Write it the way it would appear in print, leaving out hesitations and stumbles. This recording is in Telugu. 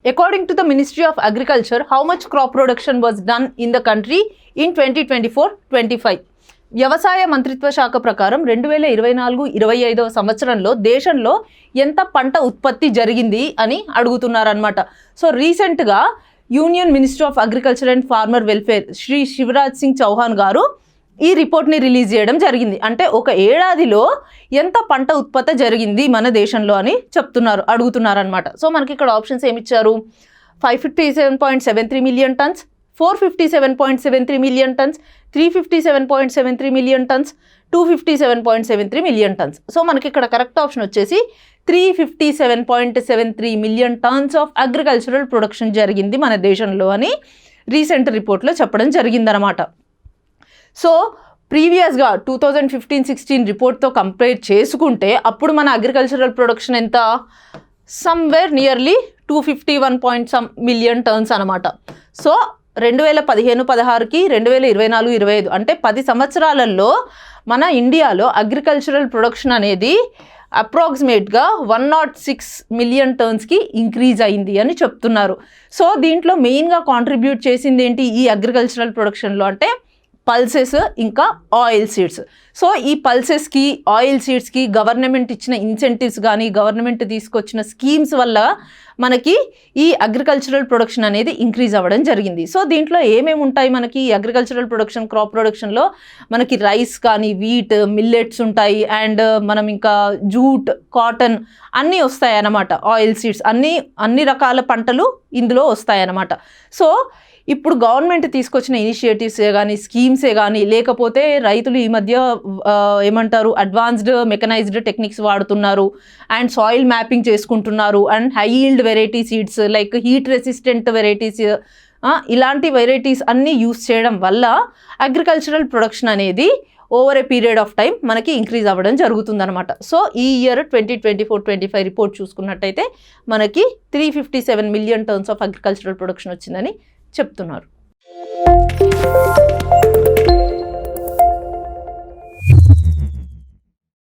According to the Ministry of Agriculture, how much crop production was done in the country in 2024-25? వ్యవసాయ మంత్రిత్వ శాఖ ప్రకారం 2024-25 సంవత్సరంలో దేశంలో ఎంత పంట ఉత్పత్తి జరిగింది అని అడుగుతున్నారనమాట. సో రీసెంట్గా union minister of agriculture and farmer welfare Shri Shivraj Singh Chouhan గారు ఈ రిపోర్ట్ని రిలీజ్ చేయడం జరిగింది. అంటే ఒక ఏడాదిలో ఎంత పంట ఉత్పత్తి జరిగింది మన దేశంలో అని అడుగుతున్నారనమాట. సో మనకి ఇక్కడ ఆప్షన్స్ ఏమిచ్చారు? 557.73 million tons, 457.73 million tons, 357.73 million tons, 257.73 million tons. So మనకి ఇక్కడ కరెక్ట్ ఆప్షన్ వచ్చేసి 357.73 million tons of agricultural production జరిగింది మన దేశంలో అని రీసెంట్ రిపోర్ట్లో చెప్పడం జరిగిందనమాట. సో ప్రీవియస్గా 2015-16 రిపోర్ట్తో కంపేర్ చేసుకుంటే అప్పుడు మన అగ్రికల్చరల్ ప్రొడక్షన్ ఎంత? సమ్వేర్ నియర్లీ 251 మిలియన్ టర్న్స్ అనమాట. సో 2015-16కి 2024-25 అంటే 10 సంవత్సరాలలో మన ఇండియాలో అగ్రికల్చరల్ ప్రొడక్షన్ అనేది అప్రాక్సిమేట్గా 106 మిలియన్ టర్న్స్కి ఇంక్రీజ్ అయింది అని చెప్తున్నారు. సో దీంట్లో మెయిన్గా కాంట్రిబ్యూట్ చేసింది ఏంటి ఈ అగ్రికల్చరల్ ప్రొడక్షన్లో అంటే పల్సెస్ ఇంకా ఆయిల్ సీడ్స్. సో ఈ పల్సెస్కి ఆయిల్ సీడ్స్కి గవర్నమెంట్ ఇచ్చిన ఇన్సెంటివ్స్ కానీ గవర్నమెంట్ తీసుకొచ్చిన స్కీమ్స్ వల్ల మనకి ఈ అగ్రికల్చరల్ ప్రొడక్షన్ అనేది ఇంక్రీజ్ అవ్వడం జరిగింది. సో దీంట్లో ఏమేమి ఉంటాయి మనకి అగ్రికల్చరల్ ప్రొడక్షన్ క్రాప్ ప్రొడక్షన్లో? మనకి రైస్ కానీ వీట్ మిల్లెట్స్ ఉంటాయి అండ్ మనం ఇంకా జూట్ కాటన్ అన్నీ వస్తాయి అన్నమాట. ఆయిల్ సీడ్స్ అన్ని రకాల పంటలు ఇందులో వస్తాయి అన్నమాట. సో ఇప్పుడు గవర్నమెంట్ తీసుకొచ్చిన ఇనిషియేటివ్సే కానీ స్కీమ్సే కానీ లేకపోతే రైతులు ఈ మధ్య అడ్వాన్స్డ్ మెకనైజ్డ్ టెక్నిక్స్ వాడుతున్నారు అండ్ సాయిల్ మ్యాపింగ్ చేసుకుంటున్నారు and high yield variety seeds like heat resistant varieties ఇలాంటి వెరైటీస్ అన్నీ యూస్ చేయడం వల్ల అగ్రికల్చరల్ ప్రొడక్షన్ అనేది over a period of time మనకి ఇంక్రీజ్ అవ్వడం జరుగుతుందన్నమాట. సో ఈ ఇయర్ 2024-25 రిపోర్ట్ చూసుకున్నట్టయితే మనకి 357 million turns of agricultural production వచ్చిందని చెప్తున్నారు.